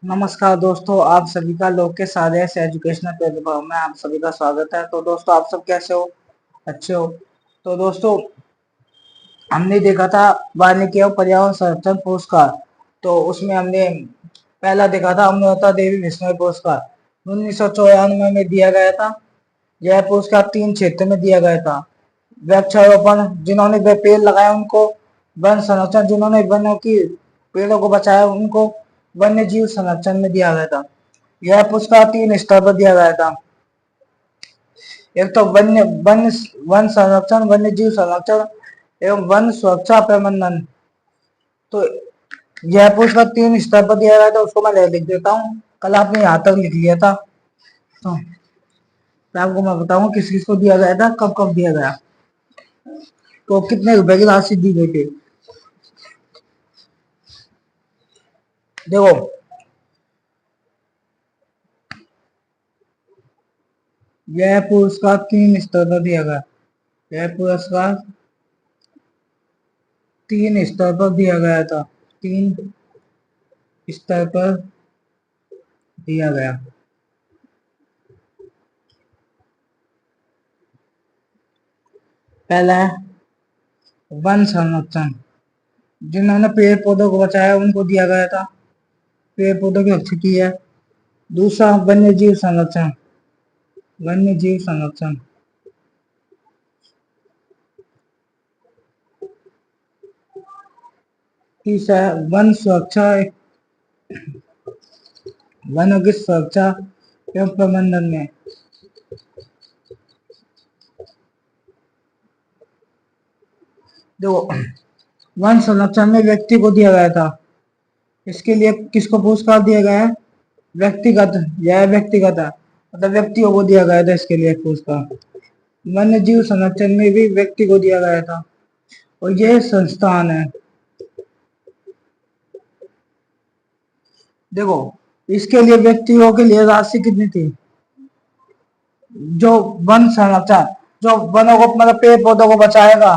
नमस्कार दोस्तों, आप सभी का लोक के सारे एजुकेशनल प्लेटफॉर्म में आप सभी का स्वागत है। तो दोस्तों, आप सब कैसे हो? अच्छे हो? तो दोस्तों, हमने देखा था वाल्मीकि और पर्यावरण संरक्षण पुरस्कार। तो उसमें हमने पहला देखा था अमृता देवी विश्नोई पुरस्कार 1994 में दिया गया था। यह पुरस्कार 3 क्षेत्र में दिया गया था। वृक्षारोपण, जिन्होंने पेड़ लगाए उनको; वन संरक्षण, जिन्होंने वनों की पेड़ों को बचाया उनको; वन्य जीव संरक्षण में दिया गया था। यह पुरस्कार 3 स्तर पर दिया गया था। एक तो वन संरक्षण, वन्य जीव संरक्षण एवं वन सुरक्षा प्रबंधन। तो यह पुरस्कार 3 स्तर पर दिया गया था। उसको मैं लिख देता हूँ, कल आपने यहाँ तक लिख लिया था। तो आपको मैं बताऊँ किस किस को दिया गया था, कब कब दिया गया, तो कितने रुपए की राशि दी गई थी। देखो, यह पुरस्कार 3 स्तर पर दिया गया। यह पुरस्कार 3 स्तर पर दिया गया था। 3 स्तर पर दिया गया। पहला है वन संरक्षण, जिन्होंने पेड़ पौधों को बचाया उनको दिया गया था, पेड़ पौधों की रक्षा की है। दूसरा वन्य जीव संरक्षण, वन्य जीव संरक्षण। तीसरा वन सुरक्षा, वनों की सुरक्षा एवं प्रबंधन में। जो वन संरक्षण में व्यक्ति को दिया गया था, इसके लिए किसको पुरस्कार दिया गया है? व्यक्तिगत, यह व्यक्तिगत है, मतलब व्यक्तियों को दिया गया था इसके लिए पुरस्कार। वन्य जीव संरक्षण में भी व्यक्ति को दिया गया था, और यह संस्थान है। देखो, इसके लिए व्यक्तियों के लिए राशि कितनी थी? जो वन संरक्षण, जो वनों को मतलब पेड़ पौधों को बचाएगा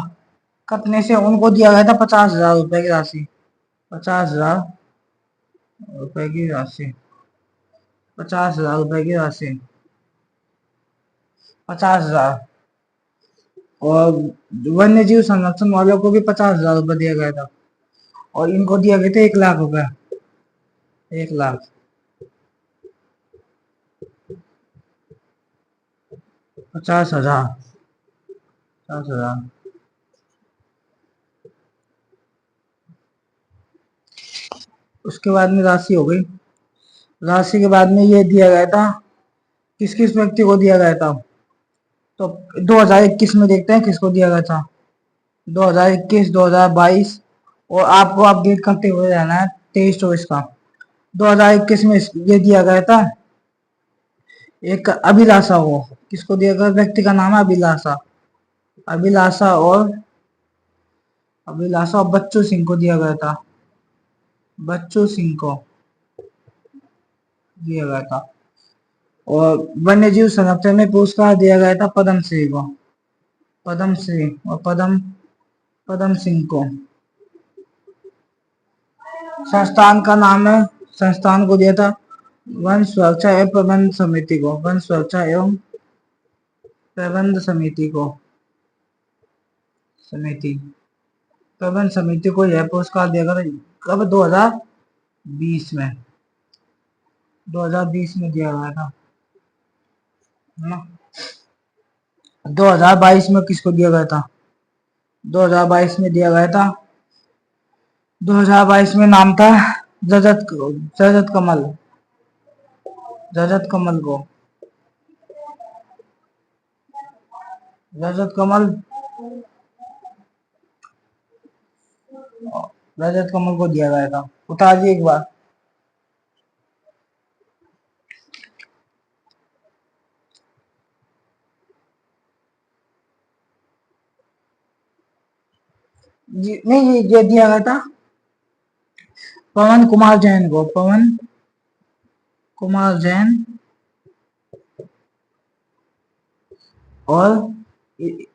कटने से, उनको दिया गया था 50,000 रुपए की राशि। 50,000 रुपए की राशि। 50,000 रुपए की राशि। 50,000। और वन्य जीव संरक्षण वालों को भी 50,000 रुपए दिया गया था, और इनको दिया गया था 1 लाख रुपए। 1 लाख। 50,000। 50,000। उसके बाद में राशि हो गई। राशि के बाद में ये दिया गया था, किस किस व्यक्ति को दिया गया था। तो 2021 में देखते हैं किसको दिया गया था। 2021, 2022, और आपको अपडेट करते हुए रहना है 23-24 का। 2021 में ये दिया गया था एक अभिलाषा को। किसको दिया गया? व्यक्ति का नाम है अभिलाषा। अभिलाषा और बच्चू सिंह को दिया गया था। बच्चू सिंह को दिया गया था। और वन्य जीव संरक्षण में पुरस्कार दिया गया था पद्म श्री को। पद्म श्री और पद्म सिंह को। संस्थान का नाम है, संस्थान को दिया था वन सुरक्षा एवं प्रबंध समिति को। वन सुरक्षा एवं प्रबंध समिति को। समिति प्रबंध समिति को यह पुरस्कार दिया गया था। कब? 2020 में। 2020 में दिया गया था, है ना। 2022 में किसको दिया गया था? 2022 में दिया गया था, 2022 में नाम था रजत कमल। रजत कमल को। रजत कमल। रजत कमल को दिया गया था। उतार दिए एक बार। जी नहीं, ये दिया गया था पवन कुमार जैन को। पवन कुमार जैन और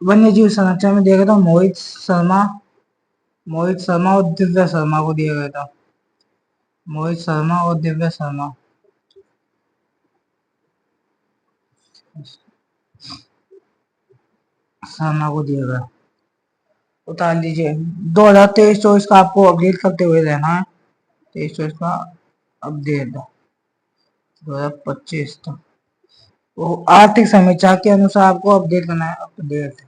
वन्य जीव संरक्षण में दिया गया था मोहित शर्मा। मोहित शर्मा और दिव्या शर्मा को दिया गया था। मोहित शर्मा और दिव्या शर्मा। शर्मा को दिया गया। उतार लीजिए। 2023-24 का आपको अपडेट करते हुए रहना है। 23-24 का अपडेट 2025 तक वो आर्थिक समीक्षा के अनुसार आपको अपडेट करना है। अपडेट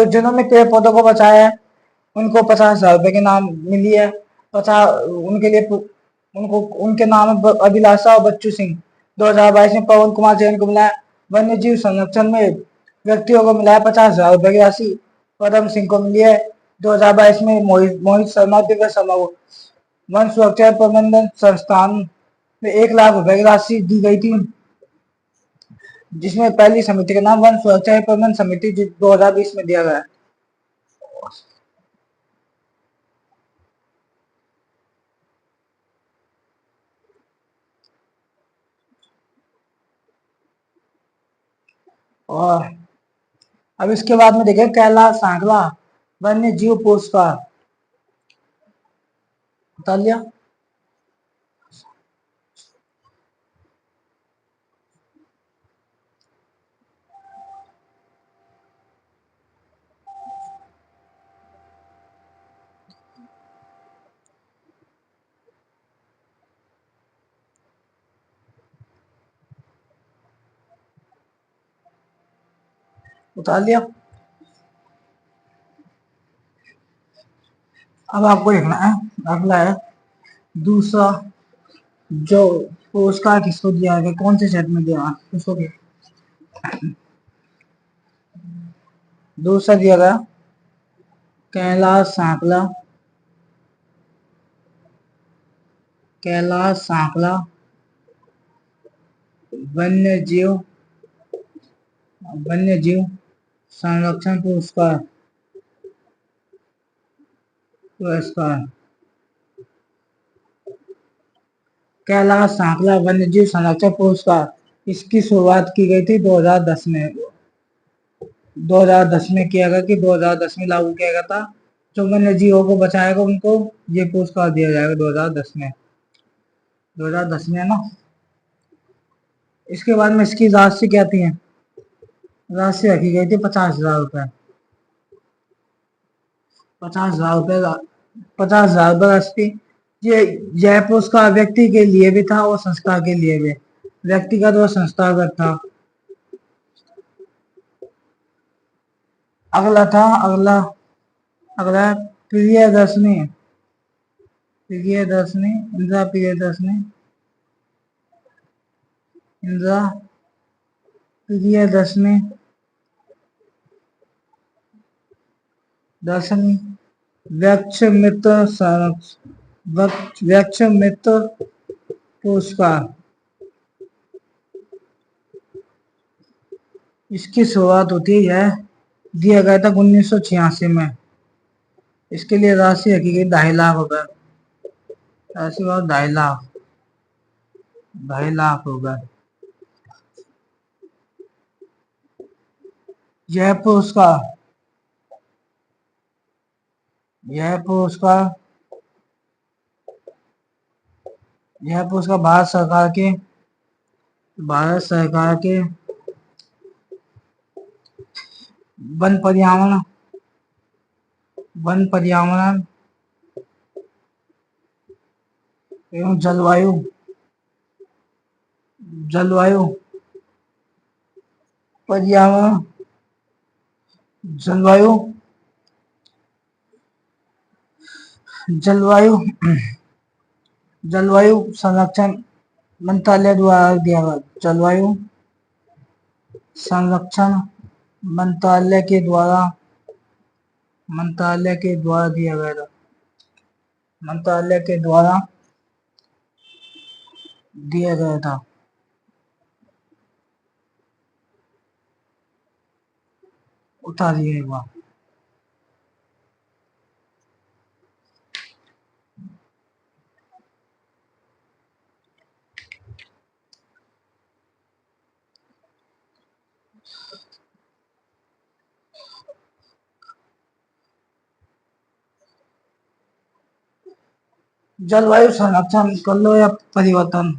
जिन्होंने पेड़ पौधों को बचाया है उनको 50,000 रुपए की नाम मिली है। 50 उनके लिए उनको उनके नाम है अभिलाषा और बच्चू सिंह। 2022 में पवन कुमार जैन को मिला है। वन्य जीव संरक्षण में व्यक्तियों को मिला है 50,000 रुपए की राशि। पदम सिंह को मिली है 2022 में। मोहित शर्मा दिव्या शर्मा को वन सुरक्षा प्रबंधन संस्थान में 1 लाख रुपए की राशि दी गई थी, जिसमें पहली समिति का नाम वन सुरक्षा प्रबंधन समिति 2020 में दिया गया है। और अब इसके बाद में देखें कैलाश सांकला वन्य जीव पुरस्कार। बता लिया। उतार लिया। अब आपको देखना है अगला है दूसरा जो पुरस्कार किसको दिया गया, कौन से क्षेत्र में दिया उसको दूसरा दिया गया कैलाश सांकला। कैलाश सांकला वन्य जीव संरक्षण पुरस्कार पुरस्कार कैलाश सांकला वन्य जीव संरक्षण पुरस्कार। इसकी शुरुआत की गई थी 2010 में। 2010 में किया गया कि 2010 में लागू किया गया था। जो वन्य जीवों को बचाएगा उनको ये पुरस्कार दिया जाएगा 2010 में। 2010 में है ना। इसके बाद में इसकी राशि क्या थी, राशि रखी गई थी 50,000 रुपए। 50,000 रुपए 50,000 रुपए राशि। ये यह पुरस्कार व्यक्ति के लिए भी था और संस्था के लिए भी। व्यक्तिगत और संस्थागत था। अगला अगला प्रियदर्शनी। प्रियदर्शनी इंदिरा प्रियदर्शनी इंदिरा प्रियदर्शनी दर्शनी वृक्ष मित्र वृक्ष मित्र पुरस्कार। इसकी शुरुआत होती है दिया गया था 1986 में। इसके लिए राशि रखी गई 2.5 लाख रुपए। राशि बहुत 2.5 लाख 2.5 लाख रुपए। यह पुरस्कार यह पुरस्कार यह पुरस्कार भारत सरकार के वन पर्यावरण एवं जलवायु पर्यावरण जलवायु जलवायु जलवायु संरक्षण मंत्रालय द्वारा दिया गया। जलवायु संरक्षण मंत्रालय के द्वारा दिया गया था। मंत्रालय के द्वारा दिया गया था। उठा दिए एक बार। जलवायु संरक्षण कर लो या परिवर्तन,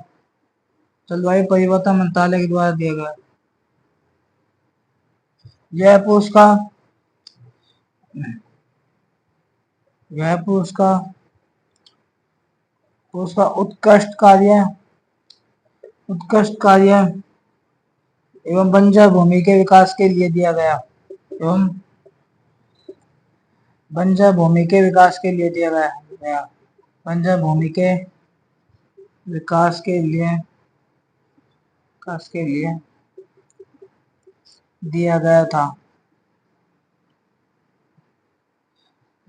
जलवायु परिवर्तन मंत्रालय के द्वारा दिया गया। यह पुरस्कार यह पुरस्कार पुरस्कार उत्कृष्ट कार्य एवं बंजर भूमि के विकास के लिए दिया गया एवं बंजर भूमि के विकास के लिए दिया गया बंजर भूमि के विकास के लिए दिया गया था।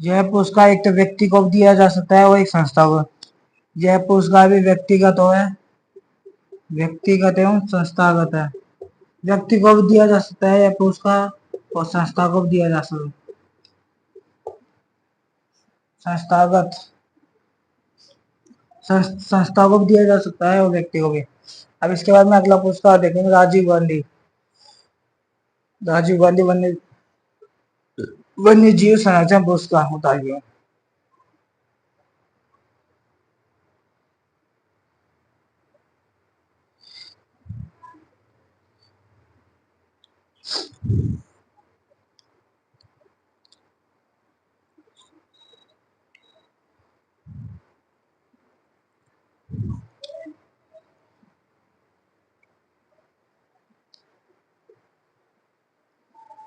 यह पुरस्कार एक तो व्यक्ति को दिया जा सकता है और एक संस्था को। यह पुरस्कार भी व्यक्तिगत एवं संस्थागत है। व्यक्ति को भी दिया जा सकता है यह पुरस्कार और संस्था को भी दिया जा सकता है। संस्था को भी दिया जा सकता है और व्यक्ति को भी। अब इसके बाद में अगला पुरस्कार देखेंगे राजीव गांधी वन्य जीव संरक्षण पुरस्कार बताइए।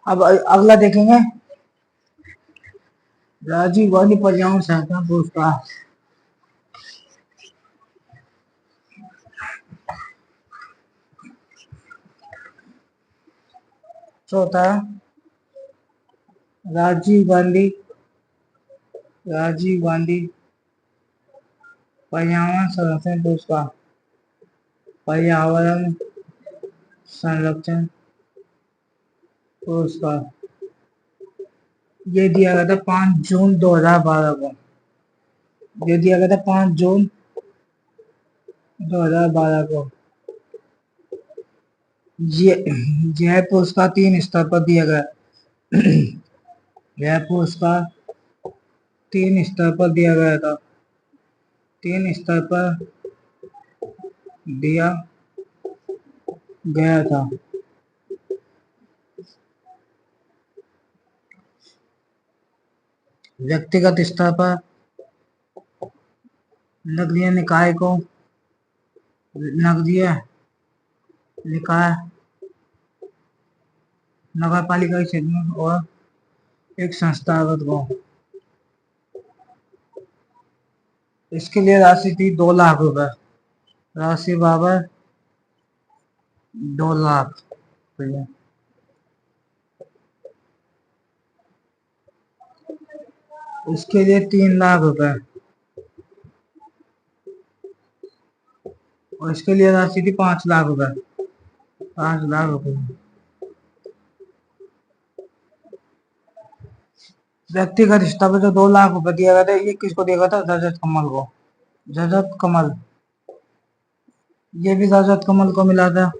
अब अगला देखेंगे राजीव गांधी पर्यावरण संरक्षण पुरस्कार। चौथा राजीव गांधी पर्यावरण संरक्षण पुरस्कार। पर्यावरण संरक्षण पुरस्कार ये दिया गया था 5 जून 2012 को। ये दिया गया था 5 जून 2012 को। यह पुरस्कार 3 स्तर पर दिया गया। यह पुरस्कार 3 स्तर पर दिया गया था। 3 स्तर पर दिया गया था। व्यक्तिगत स्तर पर नगरीय निकाय को नगर पालिका के क्षेत्र में और एक संस्थागत को। इसके लिए राशि थी 2 लाख रुपए। राशि बराबर 2 लाख रुपये। इसके लिए 3 लाख रुपए और इसके लिए राशि थी 5 लाख रुपए। 5 लाख रुपए। व्यक्तिगत स्तर पर जो 2 लाख रुपए दिया गया था ये किसको दिया गया था? रजत कमल को। रजत कमल, ये भी रजत कमल को मिला था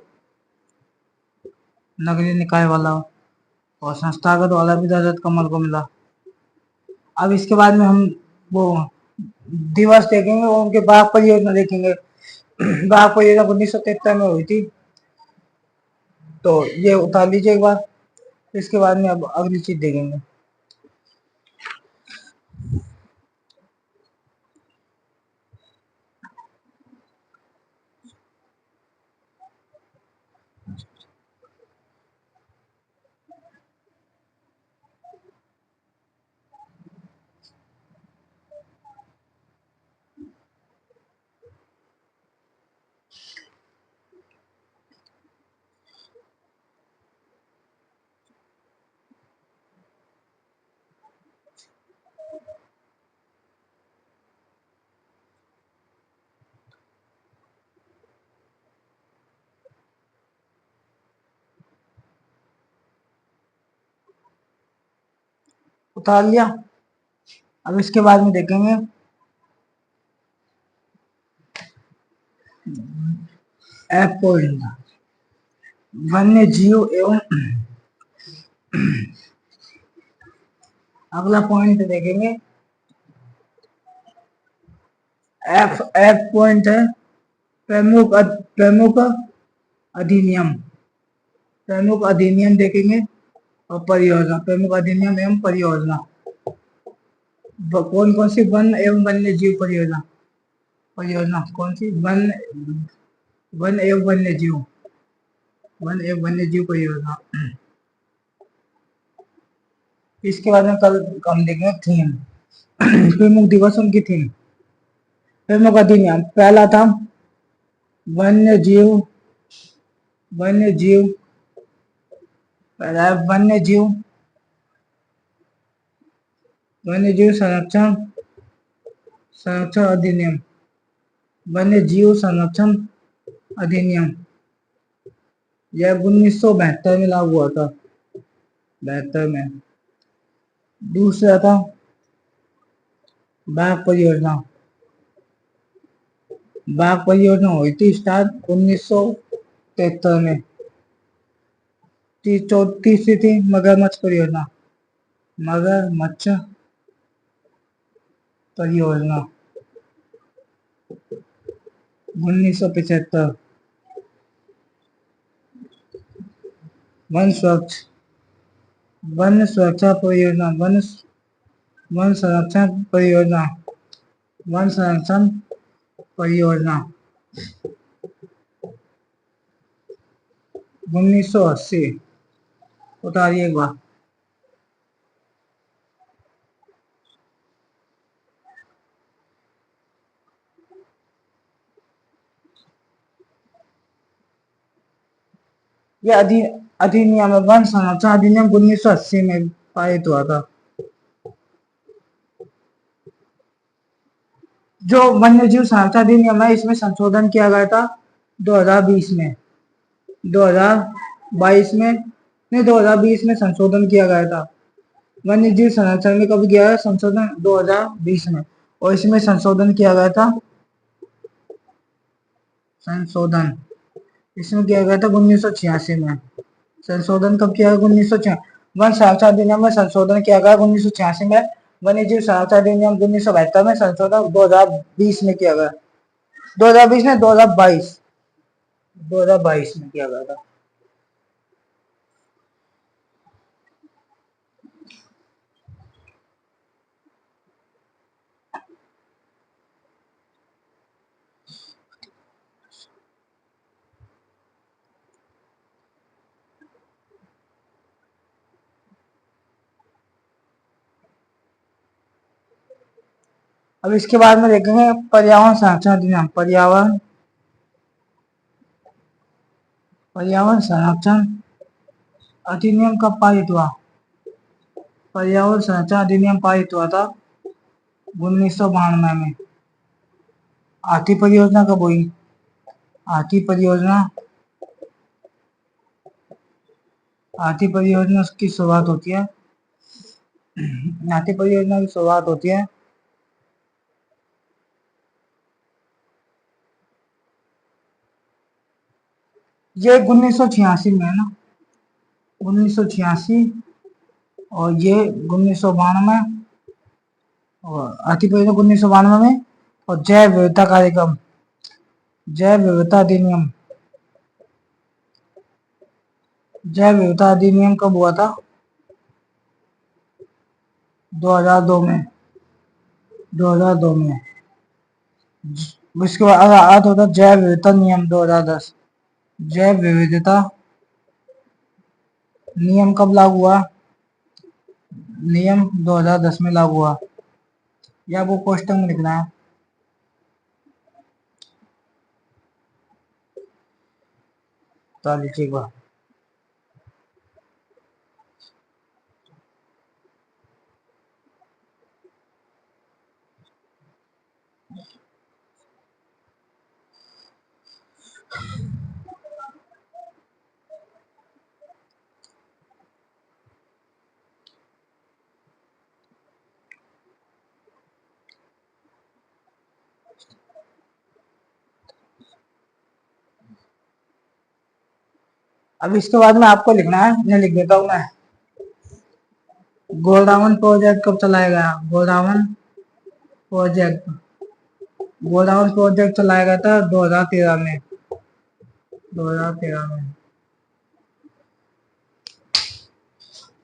नगरीय निकाय वाला, और संस्थागत वाला भी रजत कमल को मिला। अब इसके बाद में हम वो दिवस देखेंगे और उनके बाघ परियोजना देखेंगे। बाघ परियोजना 1973 में हुई थी, तो ये उतार लीजिए एक बार। इसके बाद में अब अगली चीज देखेंगे। उतार लिया। अब इसके बाद में देखेंगे वन्य जीव एवं अगला पॉइंट देखेंगे एफ एफ पॉइंट है प्रमुख अधिनियम। प्रमुख अधिनियम देखेंगे और परियोजना, प्रमुख अधिनियम एवं परियोजना। कौन कौन सी वन एवं वन्य जीव परियोजना, परियोजना कौन सी? वन वन एवं वन्य जीव, वन एवं वन्य जीव परियोजना। इसके बाद में कल हम देखेंगे थीम, प्रमुख दिवस उनकी थीम। प्रमुख अधिनियम पहला था वन्य जीव, वन्य जीव, पहला वन्य जीव, वन्य जीव संरक्षण, संरक्षण अधिनियम, वन्य जीव संरक्षण अधिनियम। यह 1972 में लागू हुआ था, 72 में। दूसरा था बाघ परियोजना, बाघ परियोजना हुई थी स्टार्ट 1973 में। तीसरी थी मगरमच्छ परियोजना, मगरमच्छ परियोजना 1975। वन सुरक्षा परियोजना, वन संरक्षण परियोजना, वन संरक्षण परियोजना 1980। उतारिए एक बार। ये अधिनियम वन संरक्षण अधिनियम 1980 में पारित हुआ था। जो वन्य जीव संरक्षण अधिनियम है इसमें संशोधन किया गया था 2020 में, 2022 में नहीं 2020 में संशोधन किया गया था। वन्य जीव संरक्षण में कब किया है संशोधन? 2020 में। और इसमें संशोधन किया गया था, संशोधन इसमें किया गया था 1986 में। संशोधन कब किया गया? 1986। वन संरक्षण अधिनियम में संशोधन किया गया 1986 में। वन्य जीव संरक्षण अधिनियम 1972 में संशोधन 2020 में किया गया। 2020 में 2022 में किया गया था। अब इसके बाद में देखेंगे पर्यावरण संरक्षण अधिनियम। पर्यावरण संरक्षण अधिनियम कब पारित हुआ? पर्यावरण संरक्षण अधिनियम पारित हुआ था 1992 में। हाथी परियोजना कब हुई? हाथी परियोजना की शुरुआत होती है, हाथी परियोजना की शुरुआत होती है ये 1986 में है ना, 1986। और ये 1992 और हाथी परियोजना 1992 में। और जैव विविधता कार्यक्रम, जैव विविधता अधिनियम, जैव विविधता अधिनियम कब हुआ था? 2002 में, 2002 में। उसके बाद होता जैव विविधता नियम 2010। जैव विविधता नियम कब लागू हुआ? नियम 2010 में लागू हुआ। या वो क्वेश्चन में लिखना है। तो लिखिएगा। अब इसके बाद में आपको लिखना है, मैं लिख देता हूँ मैं। गोदावन प्रोजेक्ट कब चलाया गया? गोदावन प्रोजेक्ट गोडाउन प्रोजेक्ट चलाया गया था 2013 में। 2013 में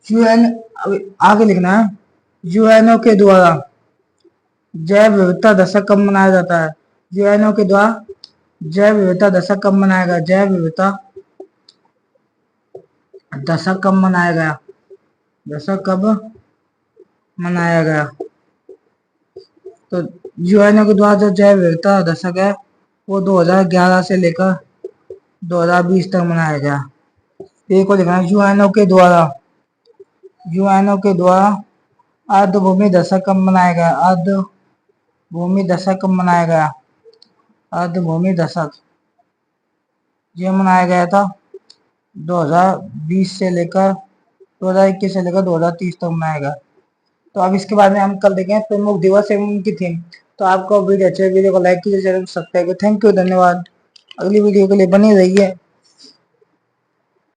यूएन, आगे लिखना है, यूएनओ के द्वारा जैव विविधता दशक कब मनाया जाता है? यूएनओ के द्वारा जैव विविधता दशक कब मनाया गया? जैव विविधता दशक कब मनाया गया? दशक कब मनाया गया? तो यूएनओ के द्वारा जो जैव विविधता दशक है वो 2011 से लेकर 2020 तक मनाया गया। एक को लिखना है, यूएनओ के द्वारा अर्धभूमि दशक कब मनाया गया? अर्धभूमि दशक कब मनाया गया? अर्धभूमि दशक ये मनाया गया था 2020 से लेकर 2021 से लेकर 2030 तक मनाया गया। तो अब इसके बाद में हम कल देखें प्रमुख दिवस एवं उनकी थीम। तो आपको वीडियो अच्छे, वीडियो को लाइक कीजिए, चैनल को सब्सक्राइब कीजिए। थैंक यू, धन्यवाद। अगली वीडियो के लिए बने रहिए।